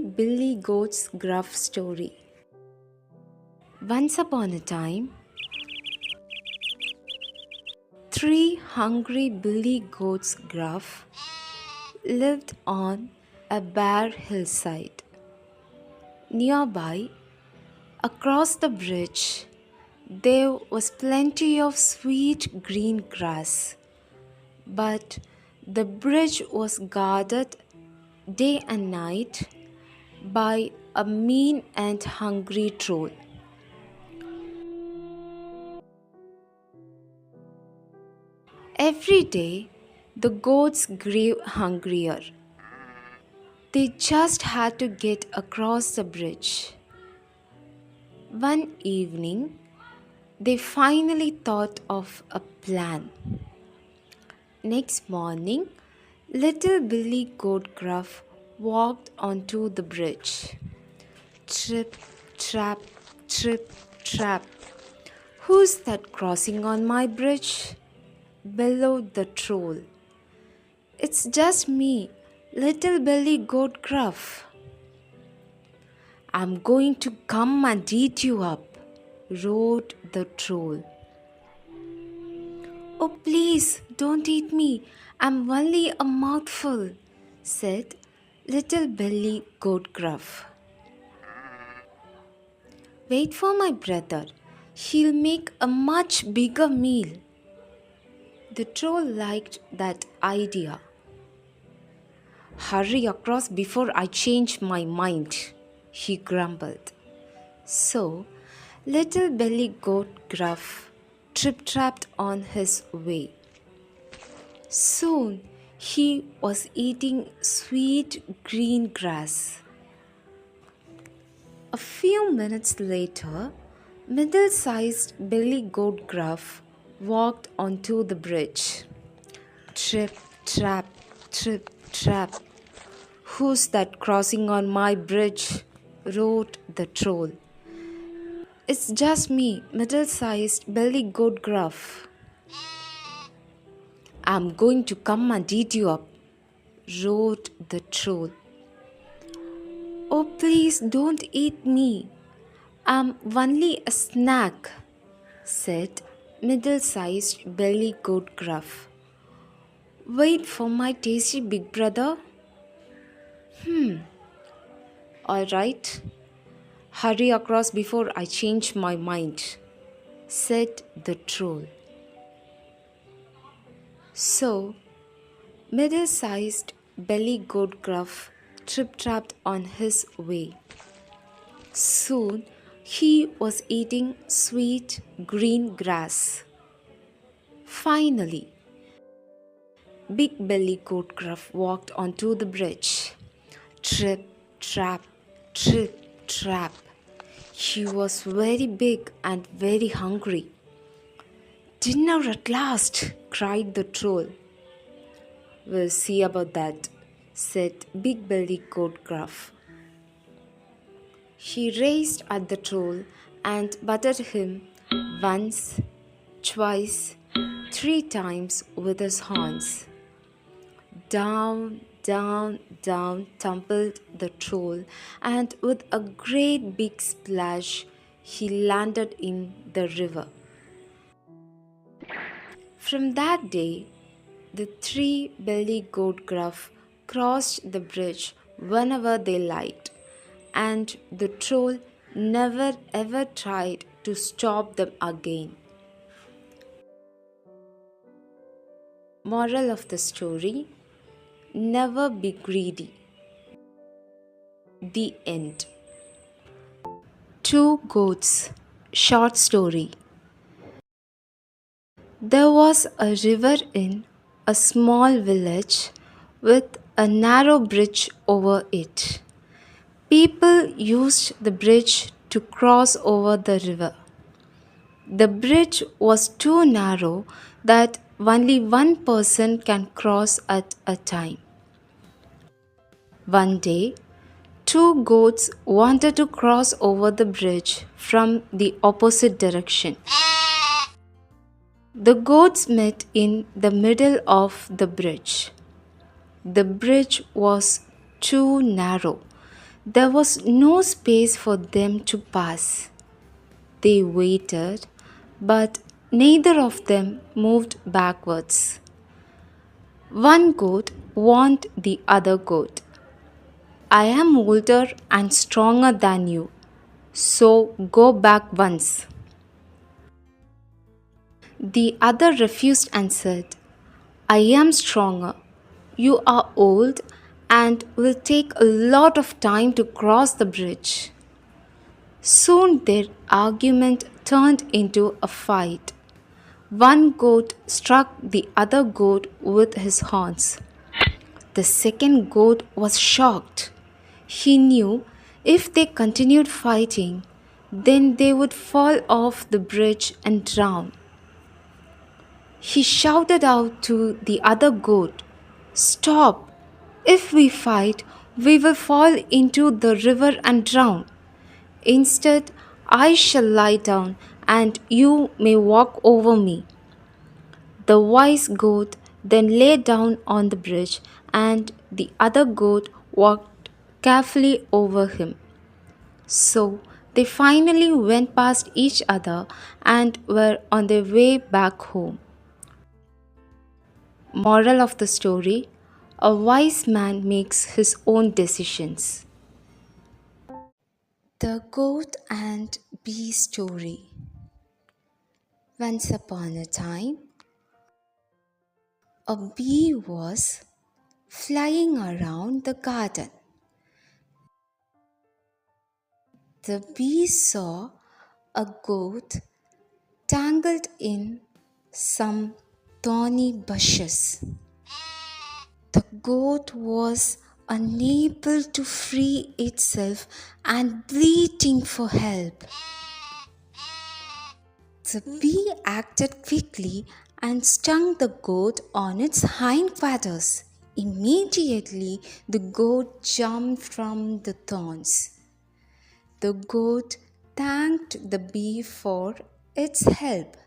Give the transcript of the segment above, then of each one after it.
Billy Goat's Gruff story. Once upon a time, three hungry billy goats Gruff lived on a bare hillside. Nearby, across the bridge, there was plenty of sweet green grass, but the bridge was guarded day and night by a mean and hungry troll. Every day, the goats grew hungrier. They just had to get across the bridge. One evening, they finally thought of a plan. Next morning, little Billy Goat Gruff walked onto the bridge. Trip, trap, trip, trap. Who's that crossing on my bridge? Bellowed the troll. It's just me, little Billy Goat Gruff. I'm going to come and eat you up, roared the troll. Oh, please, don't eat me. I'm only a mouthful, said little Billy Goat Gruff. Wait for my brother. He'll make a much bigger meal. The troll liked that idea. Hurry across before I change my mind, he grumbled. So, little Billy Goat Gruff trip-trapped on his way. Soon, he was eating sweet green grass. A few minutes later, middle-sized Billy Goat Gruff walked onto the bridge. Trip, trap, trip, trap. Who's that crossing on my bridge? Roared the troll. It's just me, middle-sized Billy Goat Gruff. I'm going to come and eat you up, roared the troll. Oh, please don't eat me. I'm only a snack, said middle-sized Billy Goat Gruff. Wait for my tasty big brother. All right. Hurry across before I change my mind, said the troll. So, middle-sized Billy Goat Gruff trip-trapped on his way. Soon, he was eating sweet green grass. Finally, Big Billy Goat Gruff walked onto the bridge. Trip, trap, trip, trap. He was very big and very hungry. Dinner at last, cried the troll. We'll see about that, said Big Billy Goat Gruff. He raced at the troll and butted him once, twice, 3 times with his horns. Down, down, down tumbled the troll, and with a great big splash, he landed in the river. From that day, the 3 Billy Goat Gruff crossed the bridge whenever they liked, and the troll never ever tried to stop them again. Moral of the story: never be greedy. The end. Two Goats. Short story. There was a river in a small village with a narrow bridge over it. People used the bridge to cross over the river. The bridge was too narrow that only one person can cross at a time. One day, 2 goats wanted to cross over the bridge from the opposite direction. The goats met in the middle of the bridge. The bridge was too narrow. There was no space for them to pass. They waited, but neither of them moved backwards. One goat warned the other goat, I am older and stronger than you, so go back once. The other refused and said, I am stronger. You are old and will take a lot of time to cross the bridge. Soon their argument turned into a fight. One goat struck the other goat with his horns. The second goat was shocked. He knew if they continued fighting, then they would fall off the bridge and drown. He shouted out to the other goat, Stop! If we fight, we will fall into the river and drown. Instead, I shall lie down and you may walk over me. The wise goat then lay down on the bridge, and the other goat walked carefully over him. So they finally went past each other and were on their way back home. Moral of the story: a wise man makes his own decisions. The Goat and Bee Story. Once upon a time, a bee was flying around the garden. The bee saw a goat tangled in some thorny bushes. The goat was unable to free itself and bleating for help. The bee acted quickly and stung the goat on its hindquarters. Immediately, the goat jumped from the thorns. The goat thanked the bee for its help.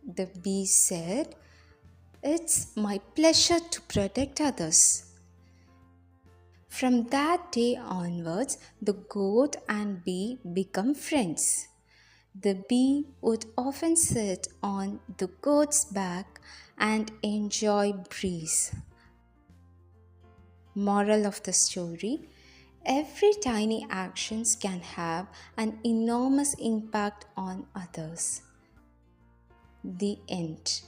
The bee said, It's my pleasure to protect others. From that day onwards, the goat and bee become friends. The bee would often sit on the goat's back and enjoy breeze. Moral of the story: every tiny actions can have an enormous impact on others. The end.